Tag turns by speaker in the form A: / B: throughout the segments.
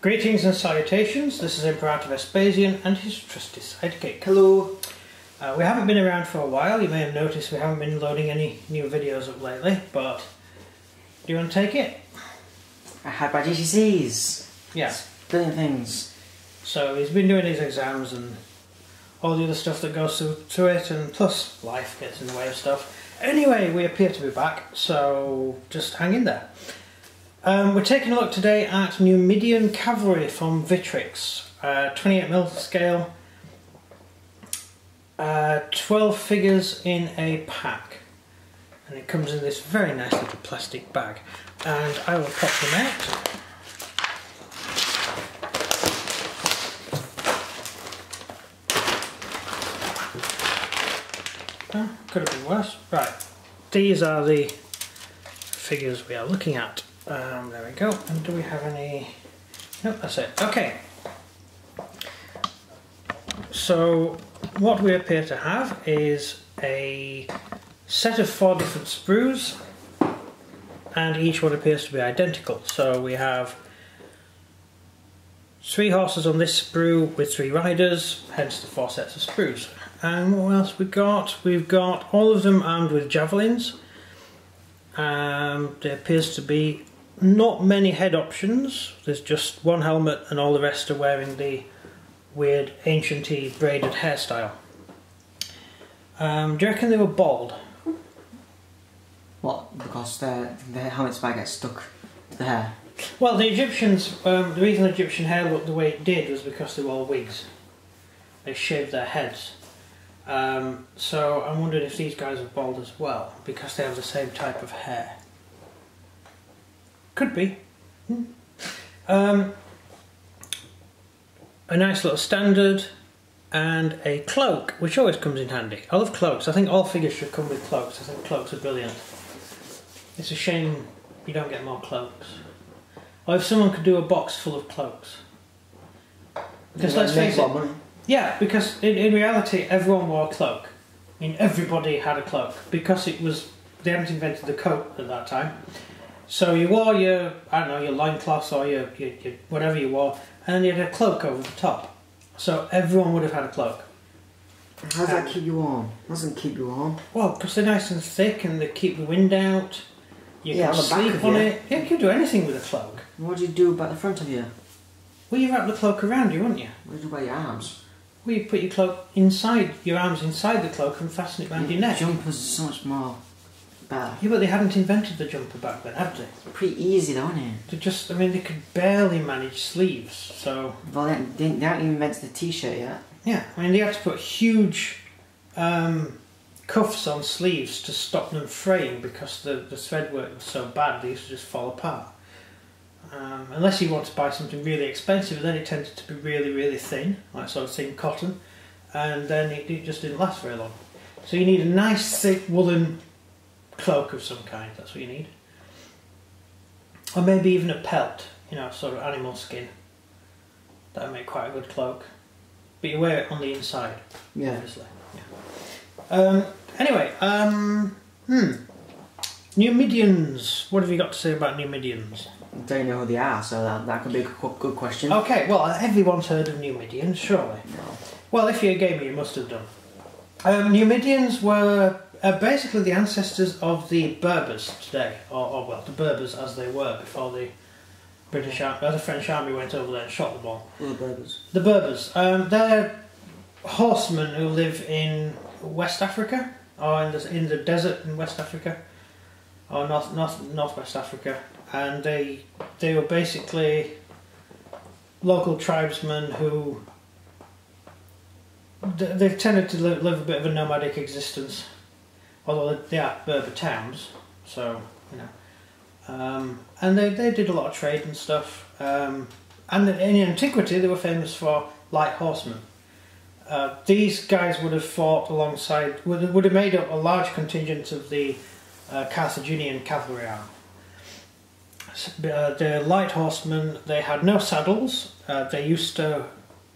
A: Greetings and salutations, this is Imperator Vespasian and his trusty sidekick.
B: Hello.
A: We haven't been around for a while. You may have noticed we haven't been loading any new videos up lately, but do you want to take it?
B: I had my GCSEs.
A: Yeah.
B: Brilliant things.
A: So he's been doing his exams and all the other stuff that goes through it, and plus life gets in the way of stuff. Anyway, we appear to be back, so just hang in there. We're taking a look today at Numidian cavalry from Vitrix, 28mm scale, 12 figures in a pack, and it comes in this very nice little plastic bag, and I will pop them out. Oh, could have been worse. Right, these are the figures we are looking at. There we go. And do we have any? Nope, that's it. Okay. So what we appear to have is a set of 4 different sprues, and each one appears to be identical. So we have 3 horses on this sprue with 3 riders, hence the 4 sets of sprues. And what else we got? We've got all of them armed with javelins. There appears to be not many head options. There's just one helmet and all the rest are wearing the weird ancient-y braided hairstyle. Do you reckon they were bald?
B: What? Because their helmets might get stuck to the hair?
A: Well, the Egyptians, the reason Egyptian hair looked the way it did was because they wore wigs. They shaved their heads. So I'm wondering if these guys are bald as well, because they have the same type of hair. Could be. A nice little standard and a cloak, which always comes in handy. I love cloaks. I think all figures should come with cloaks. I think cloaks are brilliant. It's a shame you don't get more cloaks. Or if someone could do a box full of cloaks. Because let's face it, yeah, because in reality everyone wore a cloak. I mean, everybody had a cloak because it was, they hadn't invented the coat at that time. So you wore your, I don't know, your loincloths or your whatever you wore, and then you had a cloak over the top. So everyone would have had a cloak.
B: How does that keep you warm? It doesn't keep you warm.
A: Well, because they're nice and thick and they keep the wind out. You can sleep on it. Yeah, you can do anything with a cloak.
B: What do you do about the front of you?
A: Well, you wrap the cloak around you, wouldn't you?
B: What do you do about your arms?
A: Well, you put your cloak inside, your arms inside the cloak and fasten it around your neck.
B: Jumpers are so much more better.
A: Yeah, but they hadn't invented the jumper back then, had they?
B: Pretty easy though, isn't it?
A: They just, I mean, they could barely manage sleeves, so...
B: Well, they haven't even invented the t-shirt yet.
A: Yeah, I mean, they had to put huge cuffs on sleeves to stop them fraying because the thread work was so bad they used to just fall apart. Unless you want to buy something really expensive, then it tended to be really, really thin, like sort of thin cotton, and then it just didn't last very long. So you need a nice thick woolen cloak of some kind, that's what you need. Or maybe even a pelt, you know, sort of animal skin. That would make quite a good cloak. But you wear it on the inside,
B: yeah.
A: Obviously. Yeah. Anyway, Numidians. What have you got to say about Numidians?
B: I don't know who they are, so that could be a good question.
A: Okay, well, everyone's heard of Numidians, surely.
B: No.
A: Well, if you're a gamer, you must have done. Numidians were basically the ancestors of the Berbers today, or well, the Berbers as they were before the British army, the French army went over there and shot them all.
B: The Berbers.
A: The Berbers. They're horsemen who live in West Africa, or in the desert in West Africa, or northwest Africa, and they were basically local tribesmen who they tended to live a bit of a nomadic existence, although they are Berber towns, so you know, and they did a lot of trade and stuff, and in antiquity they were famous for light horsemen. These guys would have fought alongside, would have made up a large contingent of the Carthaginian cavalry arm. The light horsemen, they had no saddles. They used to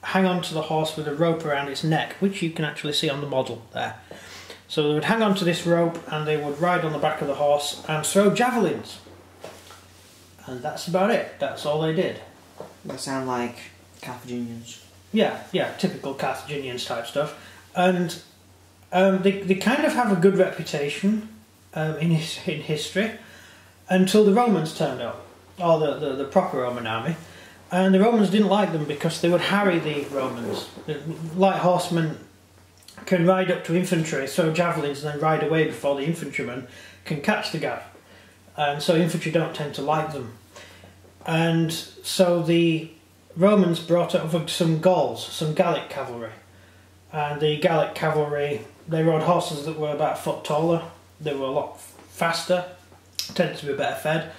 A: hang on to the horse with a rope around its neck, which you can actually see on the model there. So they would hang on to this rope and they would ride on the back of the horse and throw javelins. And that's about it. That's all they did.
B: That sound like Carthaginians.
A: Yeah, typical Carthaginians type stuff. And they kind of have a good reputation in history until the Romans turned up, or the proper Roman army. And the Romans didn't like them because they would harry the Romans. The light horsemen can ride up to infantry, throw javelins, and then ride away before the infantryman can catch the guy. And so infantry don't tend to like them. And so the Romans brought over some Gauls, some Gallic cavalry. And the Gallic cavalry, they rode horses that were about a foot taller. They were a lot faster, tended to be better fed.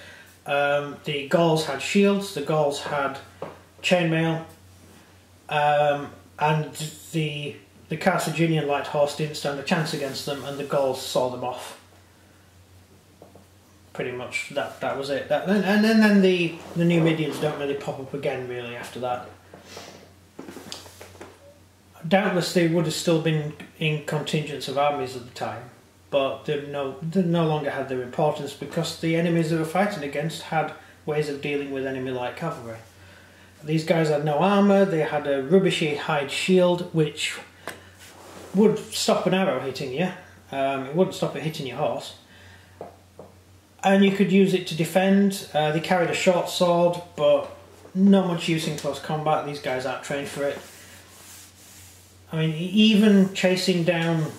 A: The Gauls had shields, the Gauls had chainmail, and the Carthaginian light horse didn't stand a chance against them, and the Gauls saw them off. Pretty much that was it. And then the Numidians don't really pop up again really after that. Doubtless they would have still been in contingents of armies at the time, but they no longer had their importance because the enemies they were fighting against had ways of dealing with enemy-like cavalry. These guys had no armour, they had a rubbishy hide shield which would stop an arrow hitting you. It wouldn't stop it hitting your horse. And you could use it to defend. They carried a short sword, but not much use in close combat. These guys aren't trained for it. I mean, even chasing down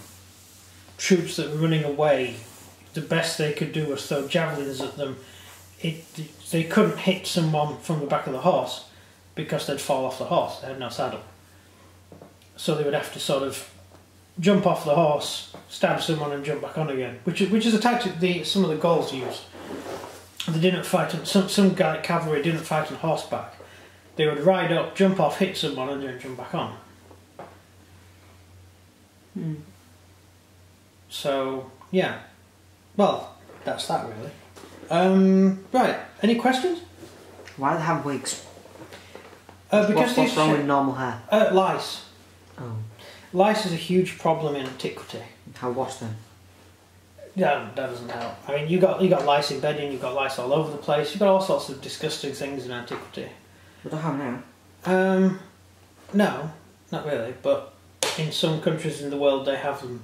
A: troops that were running away, the best they could do was throw javelins at them. They couldn't hit someone from the back of the horse because they'd fall off the horse. They had no saddle. So they would have to sort of jump off the horse, stab someone and jump back on again, which is a tactic some of the Gauls used. They didn't fight, some Gallic cavalry didn't fight on horseback. They would ride up, jump off, hit someone and then jump back on. So, yeah. Well, that's that really. Right, any questions?
B: Why do they have wigs?
A: Because
B: what's wrong with normal hair?
A: Lice.
B: Oh.
A: Lice is a huge problem in antiquity.
B: How wash them?
A: Yeah, that doesn't help. I mean, you got lice in bedding, you've got lice all over the place, you've got all sorts of disgusting things in antiquity.
B: What do I have now?
A: No, not really, but in some countries in the world they have them.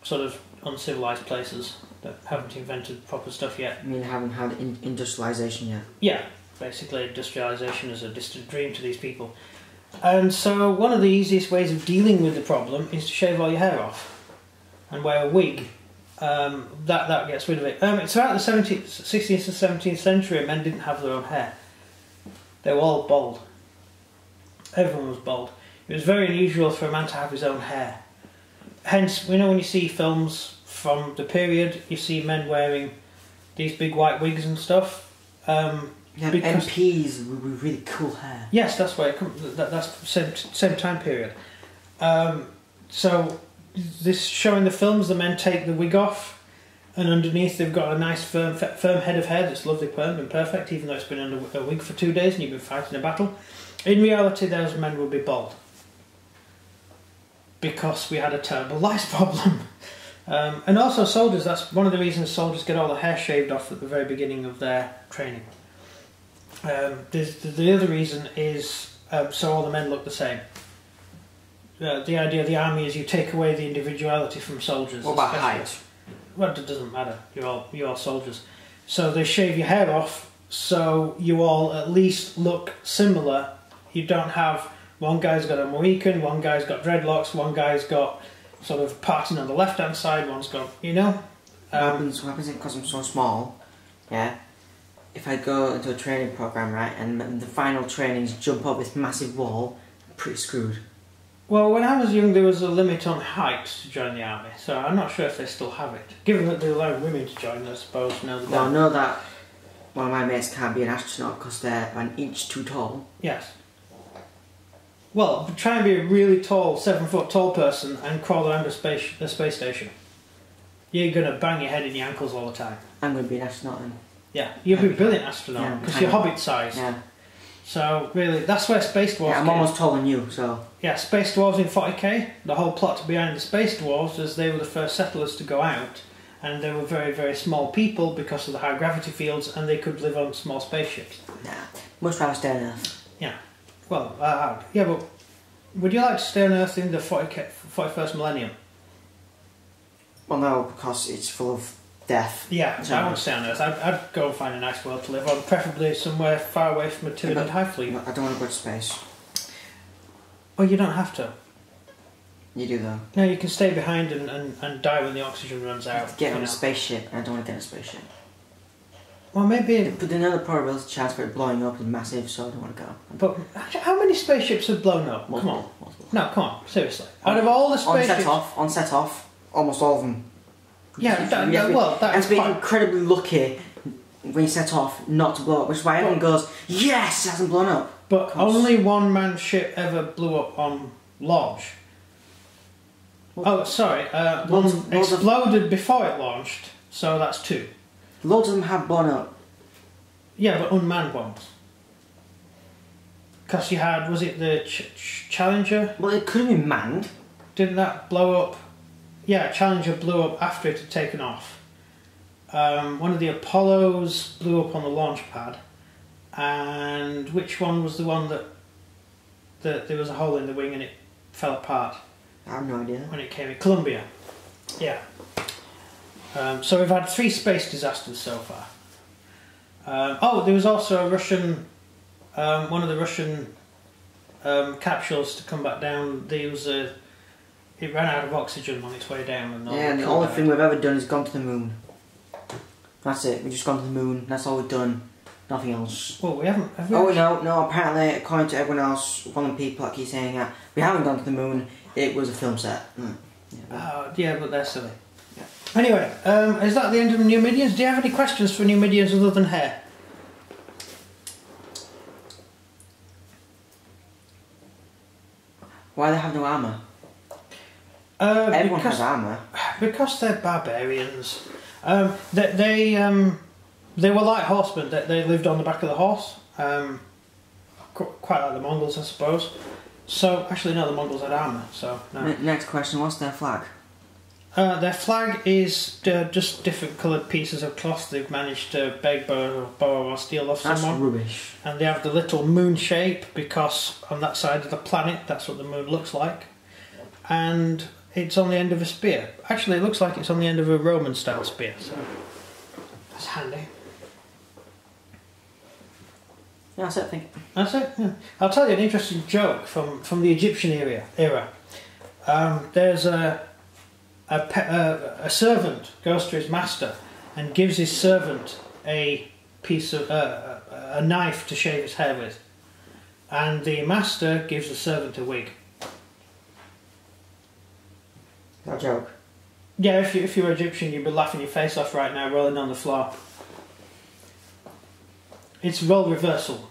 A: Sort of uncivilized places that haven't invented proper stuff yet.
B: I mean, haven't had industrialization yet?
A: Yeah, basically industrialization is a distant dream to these people. And so one of the easiest ways of dealing with the problem is to shave all your hair off and wear a wig. That gets rid of it. It's about the 16th and 17th century, men didn't have their own hair. They were all bald. Everyone was bald. It was very unusual for a man to have his own hair. Hence, when you see films from the period, you see men wearing these big white wigs and stuff.
B: MPs with really cool hair.
A: Yes, that's where it comes. That's the same time period. So, this showing the films, the men take the wig off, and underneath they've got a nice firm head of hair that's lovely permed and perfect, even though it's been under a wig for 2 days and you've been fighting a battle. In reality, those men would be bald. Because we had a terrible lice problem. And also soldiers, that's one of the reasons soldiers get all the hair shaved off at the very beginning of their training. The other reason is so all the men look the same. The idea of the army is you take away the individuality from soldiers.
B: What about height?
A: Well, it doesn't matter. You're all soldiers. So they shave your hair off so you all at least look similar. You don't have one guy's got a Mohican, one guy's got dreadlocks, one guy's got sort of parting on the left hand side, one's got, you know.
B: What happens because I'm so small, yeah, if I go into a training program, right, and the final training is jump up this massive wall, I'm pretty screwed.
A: Well, when I was young there was a limit on height to join the army, so I'm not sure if they still have it. Given that they allow women to join, I suppose, now they
B: Well, I know that one of my mates can't be an astronaut because they're an inch too tall.
A: Yes. Well, try and be a really tall, 7 foot tall person and crawl around a space station. You're going to bang your head in your ankles all the time.
B: I'm going to be an astronaut then.
A: Yeah, you'll be a brilliant astronaut because you're hobbit sized.
B: Yeah.
A: So really, that's where Space Dwarves.
B: Yeah, I'm almost taller than you, so.
A: Yeah, Space Dwarves in 40k. The whole plot behind the Space Dwarves is they were the first settlers to go out, and they were very, very small people because of the high gravity fields, and they could live on small spaceships.
B: Nah, Much rather stay on Earth.
A: Yeah. Well, yeah, but would you like to stay on Earth in the 41st millennium?
B: Well, no, because it's full of death.
A: Yeah, so I won't stay on Earth. I'd go and find a nice world to live on, preferably somewhere far away from a Tyranid hive fleet.
B: I don't want to go to space.
A: Oh, you don't have to.
B: You do though.
A: No, you can stay behind and die when the oxygen runs out.
B: Get on a spaceship. I don't want to get on a spaceship.
A: Well, maybe...
B: But the probability chance for it blowing up is massive, so I don't want to go.
A: But how many spaceships have blown up?
B: Multiple.
A: Come on. No, come on. Seriously. Out of all the spaceships...
B: On set off, almost all of them.
A: Yeah, that's
B: and to be incredibly lucky when you set off not to blow up, which is why everyone goes, yes, it hasn't blown up.
A: But only one manned ship ever blew up on launch. Oh, sorry. One exploded before it launched, so that's 2.
B: Loads of them have blown up.
A: Yeah, but unmanned ones. Because you had, was it the Challenger?
B: Well, it could have been manned.
A: Didn't that blow up? Yeah, Challenger blew up after it had taken off. One of the Apollos blew up on the launch pad. And which one was the one that there was a hole in the wing and it fell apart?
B: I have no idea.
A: When it came in. Columbia. Yeah. So we've had 3 space disasters so far. Oh, there was also a Russian, one of the Russian capsules to come back down. It ran out of oxygen on its way down.
B: And the only thing we've ever done is gone to the moon. That's it. We've just gone to the moon. That's all we've done. Nothing else.
A: Well, we haven't. Have we?
B: Oh no! Apparently, according to everyone else, one of the people that keep saying that we haven't gone to the moon. It was a film set.
A: Yeah, but they're silly. Yeah. Anyway, is that the end of the Numidians? Do you have any questions for Numidians other than hair?
B: Why do they have no armour? Everyone has armour.
A: Because they're barbarians. They were like horsemen. They lived on the back of the horse. Quite like the Mongols, I suppose. So, actually no, the Mongols had armour, so no.
B: Next question, what's their flag?
A: Their flag is just different coloured pieces of cloth they've managed to beg, borrow or steal off someone.
B: That's rubbish.
A: And they have the little moon shape because on that side of the planet that's what the moon looks like. And it's on the end of a spear. Actually it looks like it's on the end of a Roman style spear, so that's handy.
B: Yeah, that's it, I think.
A: That's it, yeah. I'll tell you an interesting joke from the Egyptian era. There's a servant goes to his master and gives his servant a piece of a knife to shave his hair with, and the master gives the servant a wig.
B: That joke?
A: Yeah, if you were Egyptian, you'd be laughing your face off right now, rolling on the floor. It's role reversal,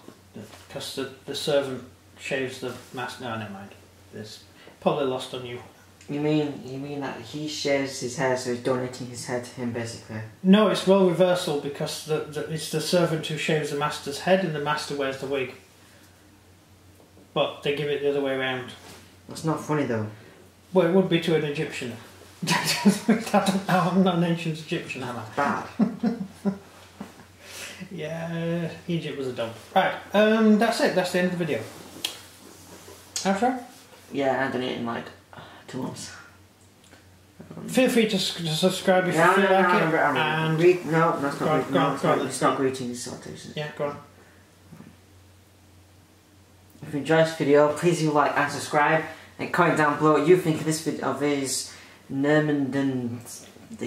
A: because the servant shaves the master. No, never mind. It's probably lost on you.
B: You mean that he shaves his hair, so he's donating his hair to him, basically?
A: No, it's role reversal because it's the servant who shaves the master's head, and the master wears the wig. But they give it the other way around.
B: That's not funny though.
A: Well, it would be to an Egyptian. I'm not an ancient Egyptian, am I?
B: Bad.
A: Yeah, Egypt was a dump. Right, that's it. That's the end of the video. Outro?
B: Yeah, I've done it in like 2 months.
A: Feel free to subscribe if you feel like it. And
B: no, that's not it's not greetings, salutations.
A: Yeah, go on.
B: If you enjoyed this video, please do like and subscribe, and comment down below what you think of this video, of these Numidian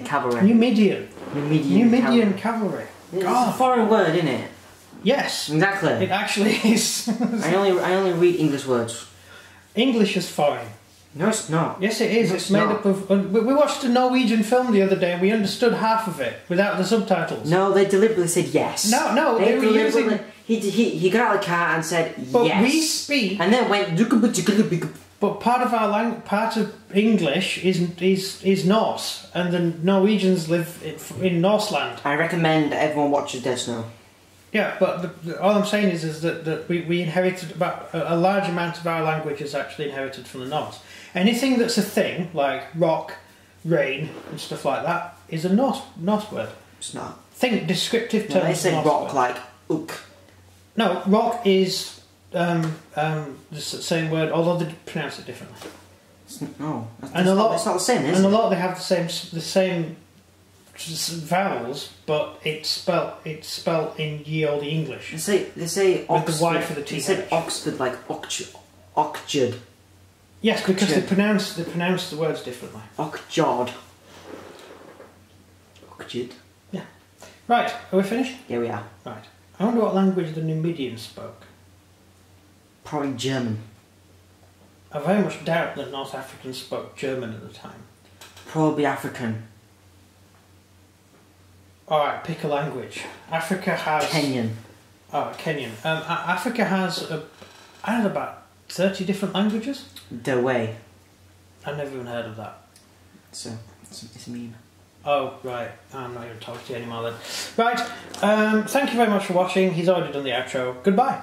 B: cavalry.
A: Numidian cavalry.
B: It's a foreign word, isn't it?
A: Yes.
B: Exactly.
A: It actually is.
B: I only read English words.
A: English is foreign.
B: No, it's not.
A: Yes, it is. It's made up of. We watched a Norwegian film the other day, and we understood half of it without the subtitles.
B: No, they deliberately said yes.
A: No, they were using.
B: He got out of the car and said yes.
A: But we speak.
B: And then went.
A: But part of English is Norse, and the Norwegians live in Norseland.
B: I recommend everyone watches Dead Snow.
A: Yeah, but all I'm saying is that we inherited about a large amount of our language is actually inherited from the Norse. Anything that's a thing, like rock, rain, and stuff like that, is a Norse word.
B: It's not.
A: Think descriptive terms.
B: No, they say rock like ook.
A: No, rock is the same word, although they pronounce it differently.
B: No,
A: And a lot,
B: it's not the same, is it?
A: and a lot they have the same vowels, but it's spelt in ye olde English.
B: They say Oxford.
A: With the Y for the T.
B: They said Oxford like Oxjud.
A: Yes, because they pronounce the words differently.
B: Oxjod. Oxjud.
A: Yeah. Right, are we finished?
B: Yeah, we are.
A: Right. I wonder what language the Numidians spoke.
B: Probably German.
A: I very much doubt that North Africans spoke German at the time.
B: Probably African.
A: Alright, pick a language. Africa has...
B: Kenyan.
A: Oh, Kenyan. Africa has, I don't know, about 30 different languages?
B: The way.
A: I've never even heard of that.
B: It's a meme.
A: Oh, right. I'm not even talking to you anymore then. Right, thank you very much for watching. He's already done the outro. Goodbye.